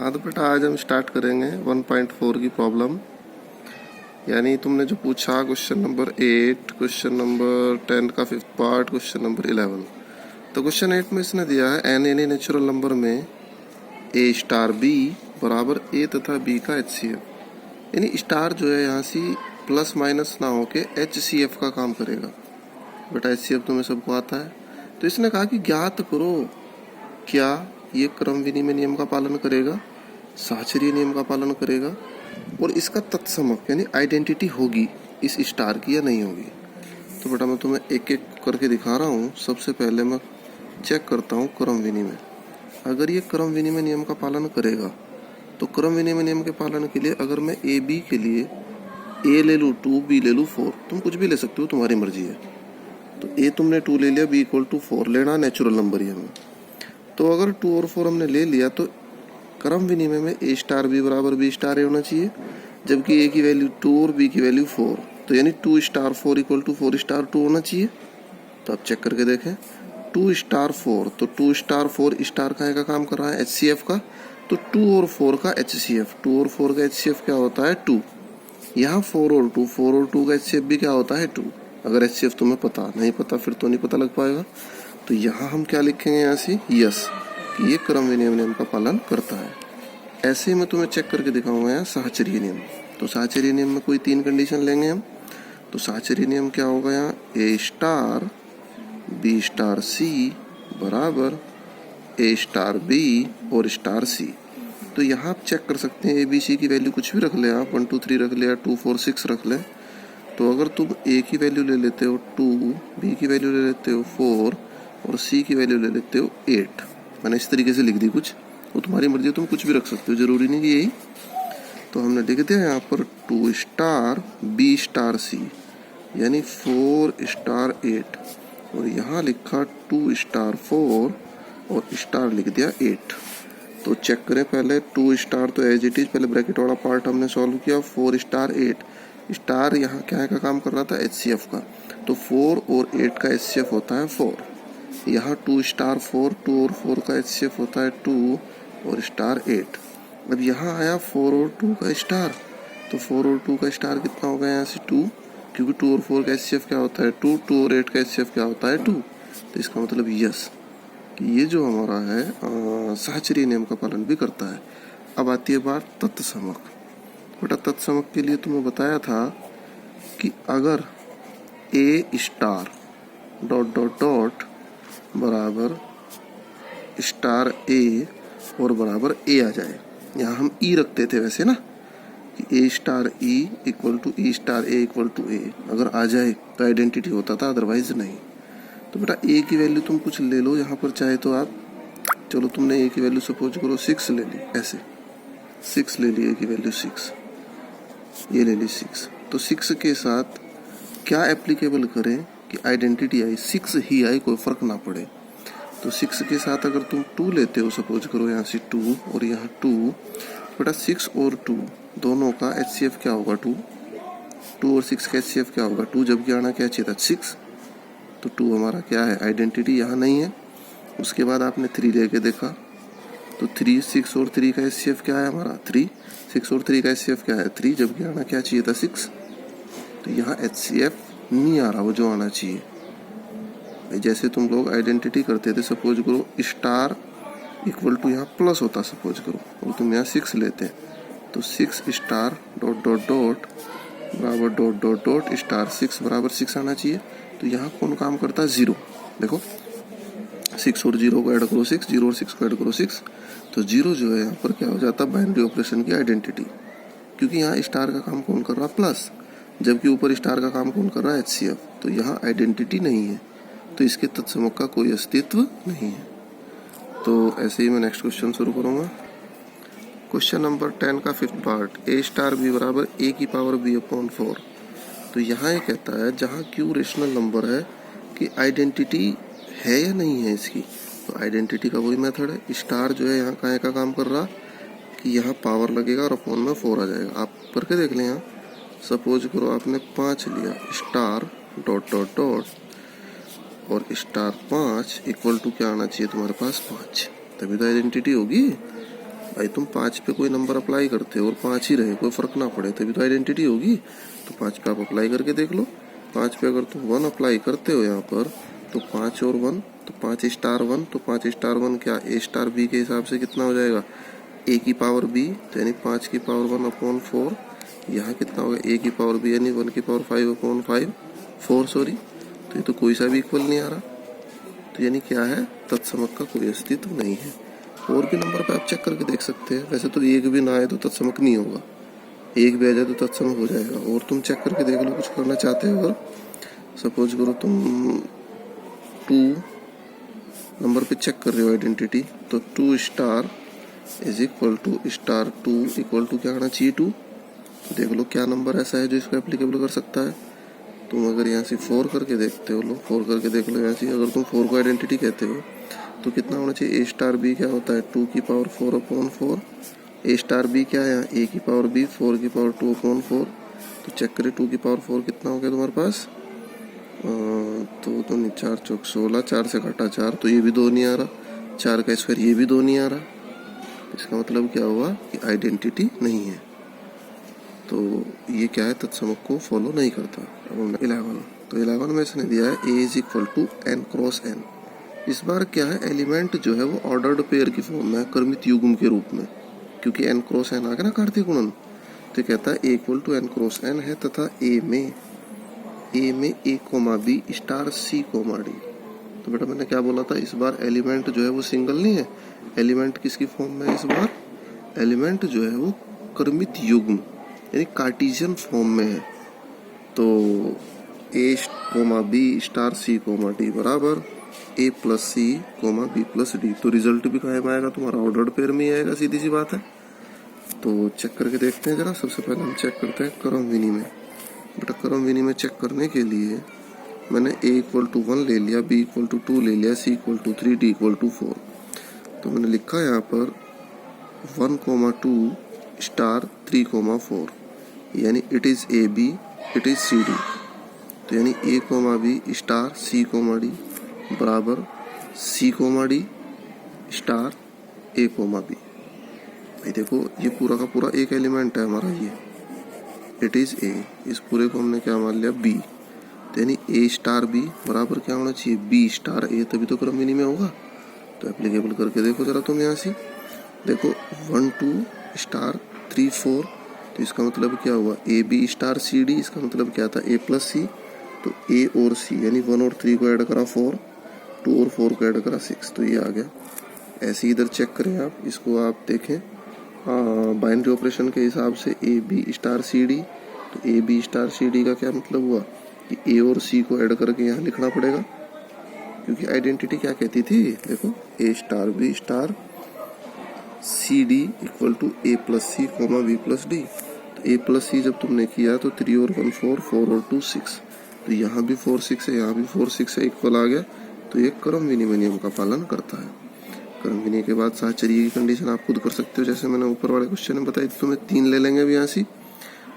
हाँ तो बेटा आज हम स्टार्ट करेंगे 1.4 की प्रॉब्लम। यानी तुमने जो पूछा क्वेश्चन नंबर 8, क्वेश्चन नंबर 10 का फिफ्थ पार्ट, क्वेश्चन नंबर 11। तो क्वेश्चन 8 में इसने दिया है एन एनी नेचुरल नंबर में ए स्टार बी बराबर ए तथा बी का HCF। यानी स्टार जो है यहाँ से प्लस माइनस ना होके HCF का काम करेगा। बेटा HCF तुम्हें सबको आता है। तो इसने कहा कि ज्ञात करो क्या ये क्रम विनिमय नियम का पालन करेगा, साहचर्य नियम का पालन करेगा और इसका तत्समक यानी आइडेंटिटी होगी इस स्टार की या नहीं होगी। तो बेटा मैं तुम्हें एक एक करके दिखा रहा हूँ। सबसे पहले मैं चेक करता हूँ क्रम विनिमय। अगर ये क्रम विनिमय नियम का पालन करेगा तो क्रम विनिमय नियम के पालन के लिए अगर मैं ए बी के लिए ए ले लूँ 2, बी ले लूँ 4, तुम कुछ भी ले सकते हो, तुम्हारी मर्जी है। तो ए तुमने 2 ले लिया, बी इक्वल टू 4 लेना, नेचुरल नंबर ही हमें। तो अगर 2 और 4 हमने ले लिया तो क्रम विनिमय में ए स्टार बी बराबर बी स्टार ए होना चाहिए, जबकि ए की वैल्यू 2 और बी की वैल्यू 4। तो यानी 2 स्टार 4 इक्वल टू 4 स्टार 2 होना चाहिए। तो आप चेक करके देखें 2 स्टार 4, तो 2 स्टार 4 स्टार का काम कर रहा है HCF का। तो 2 और 4 का HCF, 2 और 4 का HCF क्या होता है 2। यहाँ 4 और 2 का HCF भी क्या होता है 2। अगर HCF तुम्हें पता नहीं पता फिर तो नहीं पता लग पाएगा। तो यहाँ हम क्या लिखेंगे यहाँ से यस कि ये क्रम विनिमय नियम का पालन करता है। ऐसे ही मैं तुम्हें चेक करके दिखाऊंगा यहाँ साहचर्य नियम। तो साहचर्य नियम में कोई 3 कंडीशन लेंगे हम। तो साहचर्य नियम क्या होगा यहाँ ए स्टार बी स्टार सी बराबर ए स्टार बी और स्टार सी। तो यहाँ आप चेक कर सकते हैं ए बी सी की वैल्यू कुछ भी रख ले आप, 1 2 3 रख ले या 2 4 6 रख ले। तो अगर तुम ए की वैल्यू ले लेते हो 2, बी की वैल्यू ले लेते हो 4 और सी की वैल्यू ले लेते हो 8, मैंने इस तरीके से लिख दी कुछ, वो तुम्हारी मर्जी है, तुम कुछ भी रख सकते हो, जरूरी नहीं कि यही। तो हमने लिख दिया यहाँ पर 2 स्टार बी स्टार सी यानी 4 स्टार 8 और यहाँ लिखा 2 स्टार 4 और स्टार लिख दिया 8। तो चेक करें पहले 2 स्टार तो एज इट इज, पहले ब्रैकेट वाला पार्ट हमने सॉल्व किया। 4 स्टार 8 स्टार यहाँ क्या का काम कर रहा था HCF का। तो 4 और 8 का HCF होता है 4। यहाँ 2 स्टार 4, 2 और 4 का HCF होता है 2 और स्टार 8। अब यहाँ आया 4 और 2 का स्टार, तो 4 और 2 का स्टार कितना होगा यहाँ से 2, क्योंकि 2 और 4 का HCF क्या होता है 2, 2 और 8 का HCF क्या होता है 2। तो इसका मतलब यस कि ये जो हमारा है साहचर्य नियम का पालन भी करता है। अब आती है बात तत्समक। बेटा तत्समक के लिए तुम्हें बताया था कि अगर ए स्टार डॉट डॉट डॉट बराबर स्टार ए और बराबर ए आ जाए, यहाँ हम ई रखते थे वैसे ना कि A star E equal to E star A equal to A, अगर आ जाए तो आइडेंटिटी होता था, अदरवाइज नहीं। तो बेटा ए की वैल्यू तुम कुछ ले लो यहाँ पर चाहे तो आप, चलो तुमने ए की वैल्यू सपोज करो 6 ले ली, ऐसे 6 ले ली, ए की वैल्यू 6, ये ले ली 6। तो 6 के साथ क्या एप्लीकेबल करें कि आइडेंटिटी आई 6 ही आए, कोई फर्क ना पड़े। तो 6 के साथ अगर तुम 2 लेते हो, सपोज करो यहाँ से 2 और यहाँ 2, बेटा 6 और 2 दोनों का HCF क्या होगा 2, 2 और 6 का HCF क्या होगा 2, जबकि आना क्या चाहिए था 6। तो 2 हमारा क्या है आइडेंटिटी यहाँ नहीं है। उसके बाद आपने 3 लेके देखा तो 3, 6 और 3 का HCF क्या है हमारा 3, 6 और 3 का HCF क्या है 3, जबकि आना क्या चाहिए था 6। तो यहाँ HCF नहीं आ रहा वो जो आना चाहिए। जैसे तुम लोग आइडेंटिटी करते थे, सपोज करो स्टार इक्वल टू यहाँ प्लस होता सपोज करो, और तुम यहाँ 6 लेते हैं तो 6 स्टार डॉट डॉट डॉट बराबर डॉट डॉट डॉट स्टार 6 बराबर 6 आना चाहिए। तो यहाँ कौन काम करता है 0, देखो 6 और 0 को ऐड करो 6, 0 और 6 को ऐड करो 6, तो 0 जो है यहाँ पर क्या हो जाता है बाइनरी ऑपरेशन की आइडेंटिटी, क्योंकि यहाँ स्टार का काम कौन कर रहा है प्लस, जबकि ऊपर स्टार का काम कौन कर रहा है HCF। तो यहाँ आइडेंटिटी नहीं है, तो इसके तत्समक का कोई अस्तित्व नहीं है। तो ऐसे ही मैं नेक्स्ट क्वेश्चन शुरू करूँगा। क्वेश्चन नंबर 10 का fifth part A star B बराबर ए की पावर बी अपॉन 4। तो यहाँ ये कहता है जहाँ क्यू रेशनल नंबर है कि आइडेंटिटी है या नहीं है इसकी। तो आइडेंटिटी का वही मेथड है, स्टार जो है यहाँ का काम कर रहा कि यहाँ पावर लगेगा और अपॉन में 4 आ जाएगा। आप करके देख लें। यहाँ सपोज करो आपने 5 लिया, स्टार डॉट डॉट डॉट और स्टार 5 इक्वल टू क्या आना चाहिए तुम्हारे पास 5, तभी तो आइडेंटिटी होगी। भाई तुम 5 पे कोई नंबर अप्लाई करते हो और 5 ही रहे, कोई फर्क ना पड़े, तभी तो आइडेंटिटी होगी। तो 5 पे आप अप्लाई करके देख लो। 5 पे अगर तुम 1 अप्लाई करते हो यहाँ पर, तो 5 और 1 तो 5 स्टार 1, तो 5 स्टार 1 क्या ए स्टार बी के हिसाब से कितना हो जाएगा, ए की पावर बी, तो यानी 5 की पावर 1/4। यहाँ कितना होगा ए की पावर बी यानी 1 की पावर 5/5 4 सॉरी। तो ये तो कोई सा भी इक्वल नहीं आ रहा, तो यानी क्या है, तत्समक का कोई अस्तित्व नहीं है। और भी नंबर पे आप चेक करके देख सकते हैं। वैसे तो एक भी ना आए तो तत्समक नहीं होगा, एक भी आ जाए तो तत्समक हो जाएगा। और तुम चेक करके देख लो, कुछ करना चाहते हो अगर, सपोज करो तुम 2 नंबर पे चेक कर रहे हो आइडेंटिटी, तो 2 star is equal to star 2 equal to क्या आना चाहिए 2। तो देख लो क्या नंबर ऐसा है जो इसको एप्लीकेबल कर सकता है। तुम अगर यहाँ से 4 करके देखते हो, लो 4 करके देख लो यहाँ से, अगर तुम 4 को आइडेंटिटी कहते हो तो कितना होना चाहिए, ए स्टार बी क्या होता है 2 की पावर 4/4। ए स्टार बी क्या है यहाँ, ए की पावर बी 4 की पावर 2/4। तो चेक करें 2 की पावर 4 कितना हो गया तुम्हारे पास, तो 4 चौक 16, 4 से घटा 4 तो ये भी 2 नहीं आ रहा, 4 का स्क्वायर ये भी 2 नहीं आ रहा। इसका मतलब क्या हुआ कि आइडेंटिटी नहीं है, तो ये क्या है, तत्समक को फॉलो नहीं करता। अब 11, तो 11 में इसने दिया है A is equal to n cross n। इस बार क्या है, एलिमेंट जो है वो ऑर्डर्ड पेयर की फॉर्म में, क्रमित युग्म के रूप में, क्योंकि n क्रॉस n आ गया ना कार्तीय गुणन। तो कहता है A equal to n cross n है, तथा ए में a comma B star C comma D. तो बेटा मैंने क्या बोला था, इस बार एलिमेंट जो है वो सिंगल नहीं है, एलिमेंट किसकी फॉर्म में है इस बार, एलिमेंट जो है वो क्रमित युग्म यानी कार्टेशियन फॉर्म में है। तो ए coma B star C comma D बराबर ए plus C comma B plus D. तो रिजल्ट भी कहाँ में आएगा, तुम्हारा ऑर्डर्ड पेयर में ही आएगा, सीधी सी बात है। तो चेक करके देखते हैं जरा। सबसे पहले हम चेक करते हैं क्रम विनिमय। बेटा क्रम विनिमय चेक करने के लिए मैंने a इक्वल टू 1 ले लिया, b इक्वल टू 2 ले लिया, c equal to 3, d equal to 4। तो मैंने लिखा यहाँ पर 1,2 स्टार 3,4 यानी it is A B it is C D. तो यानी a comma B star c comma D बराबर c comma D star a comma B. भाई देखो ये पूरा का पूरा एक एलिमेंट है हमारा, ये इट इज ए, इस पूरे को हमने क्या मान लिया बी। तो यानी ए स्टार बी बराबर क्या होना चाहिए, बी स्टार ए, तभी तो क्रम विनिमय होगा। तो एप्लीकेबल करके देखो जरा तुम यहाँ से, देखो 1 2 स्टार 3 4। तो इसका मतलब क्या हुआ, A B star C D, इसका मतलब क्या था ए प्लस सी। तो ए और सी यानी 1 और 3 को ऐड करा 4, 2 और 4 को ऐड करा 6, तो ये आ गया। ऐसे इधर चेक करें आप, इसको आप देखें बाइनरी ऑपरेशन के हिसाब से A B star C D. तो A B star C D का क्या मतलब हुआ कि ए और सी को ऐड करके यहाँ लिखना पड़ेगा, क्योंकि आइडेंटिटी क्या कहती थी, देखो A star B star C D equal to A plus C comma B plus D. तो ए प्लस सी जब तुमने किया तो 3 और 1 4, 4 और 2 6। तो यहाँ भी 4 6 है, यहाँ भी 4 6 है, इक्वल आ गया। तो ये क्रम विनिमय नियम का पालन करता है। क्रम विनिमय के बाद साहचर्य की कंडीशन आप खुद कर सकते हो, जैसे मैंने ऊपर वाले क्वेश्चन में बताई थी, तुम्हें 3 ले लेंगे अभी यहाँ से।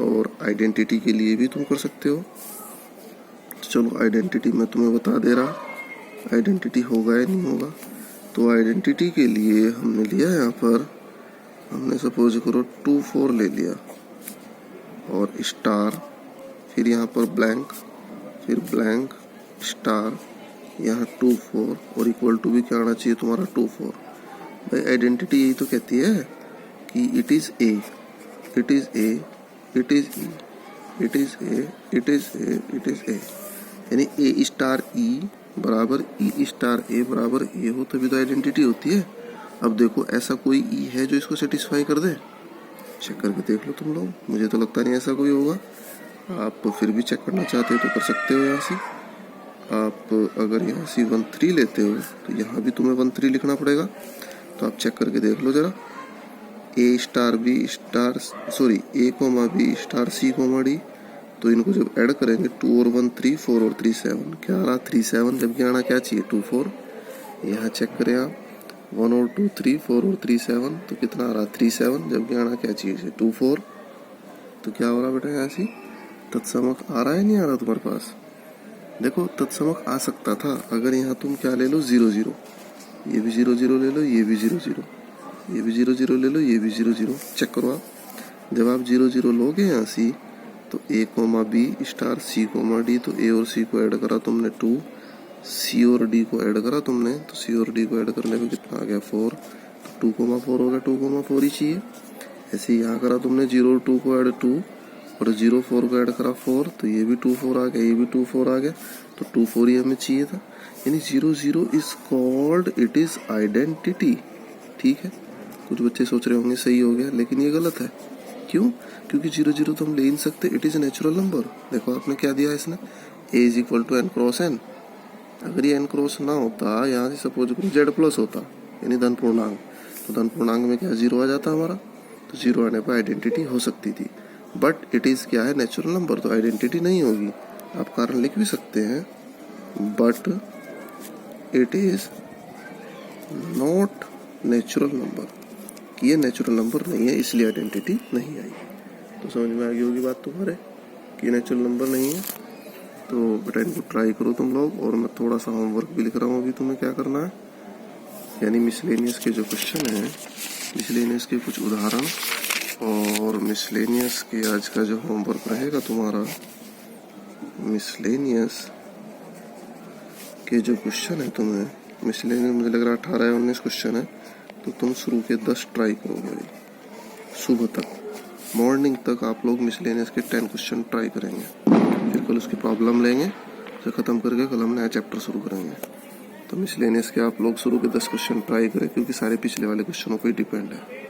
और आइडेंटिटी के लिए भी तुम कर सकते हो। चलो आइडेंटिटी मैं तुम्हें बता दे रहा, आइडेंटिटी होगा या नहीं होगा। तो आइडेंटिटी के लिए हमने लिया यहाँ पर, हमने सपोज करो 2 4 ले लिया और स्टार, फिर यहाँ पर ब्लैंक, फिर ब्लैंक स्टार, यहाँ 2 4 और इक्वल टू भी क्या आना चाहिए तुम्हारा 2 4। भाई आइडेंटिटी यही तो कहती है कि it is A it is A it is E it is A it is A it is ए, यानी ए स्टार ई बराबर ई स्टार ए बराबर ए हो, तभी तो आइडेंटिटी होती है। अब देखो ऐसा कोई ई है जो इसको सेटिस्फाई कर दे, चेक करके देख लो तुम लोग। मुझे तो लगता नहीं ऐसा कोई होगा, आप फिर भी चेक करना चाहते हो तो कर सकते हो। यहाँ से आप अगर यहाँ से 1 3 लेते हो तो यहाँ भी तुम्हें 1 3 लिखना पड़ेगा। तो आप चेक करके देख लो जरा, ए स्टार बी स्टार सॉरी ए coma B star C comma D. तो इनको जब ऐड करेंगे 2 और 1 3, 4 और 3 7, क्या आ रहा 3 7, जबकि आना क्या चाहिए 2 4। यहाँ चेक करें आप 1 और 2 3, 4 और 3 7, तो कितना आ रहा 3 7, जबकि आना क्या चाहिए 2 4। तो क्या हो रहा बेटा यहाँ से, तत्समक आ रहा है नहीं आ रहा तुम्हारे पास। देखो तत्समक आ सकता था अगर यहाँ तुम क्या ले लो 0 0, ये भी 0 0 ले लो, ये भी 0 0, ये भी 0 0 ले लो, ये भी 0 0 चेक करो आप। जब आप 0 0 लोगे यहाँ सी तो ए coma B star C comma D, तो ए और सी को ऐड करा तुमने 2, सी और डी को ऐड करा तुमने, तो सी और डी को ऐड करने में कितना आ गया 4, तो 2 कोमा 4 हो गया, 2 कोमा 4 ही चाहिए। ऐसे ही यहाँ करा तुमने 0 और 2 को ऐड 2 और 0 4 को ऐड करा 4, तो ये भी 2 4 आ गया, ये भी 2 4 आ गया, तो 2 4 ही हमें चाहिए था। यानी 0 0 is called it is identity. ठीक है, कुछ बच्चे सोच रहे होंगे सही हो गया, लेकिन ये गलत है। क्यों? क्योंकि 0 0 तो हम ले ही नहीं सकते, इट इज नेचुरल नंबर। देखो आपने क्या दिया है इसने, a is equal to N cross N. अगर ये एन क्रॉस ना होता, यहाँ से सपोज करो जेड प्लस होता यानी धन पूर्णांक, तो धन पूर्णांक में क्या 0 आ जाता हमारा, तो 0 आने पर आइडेंटिटी हो सकती थी। बट इट इज क्या है, नेचुरल नंबर, तो आइडेंटिटी नहीं होगी। आप कारण लिख भी सकते हैं, but it is not natural number, कि ये नेचुरल नंबर नहीं है, इसलिए आइडेंटिटी नहीं आई। तो समझ में आ गई होगी बात तुम्हारे कि नेचुरल नंबर नहीं है। तो बेटा इनको ट्राई करो तुम लोग, और मैं थोड़ा सा होमवर्क भी लिख रहा हूँ अभी तुम्हें क्या करना है, यानी मिसलेनियस के जो क्वेश्चन हैं, मिसलेनियस के कुछ उदाहरण, और मिसलेनियस के आज का जो होमवर्क रहेगा तुम्हारा, मिसलेनियस के जो क्वेश्चन है तुम्हें, मिसलेनियस मुझे लग रहा है 18 या 19 क्वेश्चन है, तो तुम शुरू के 10 ट्राई करोगे भाई। सुबह तक, मॉर्निंग तक आप लोग मिसलेनियस के 10 क्वेश्चन ट्राई करेंगे, फिर कल उसकी प्रॉब्लम लेंगे, उसे ख़त्म करके कल हम नया चैप्टर शुरू करेंगे। तो मिसलेनियस के आप लोग शुरू के 10 क्वेश्चन ट्राई करें, क्योंकि सारे पिछले वाले क्वेश्चनों पर ही डिपेंड है।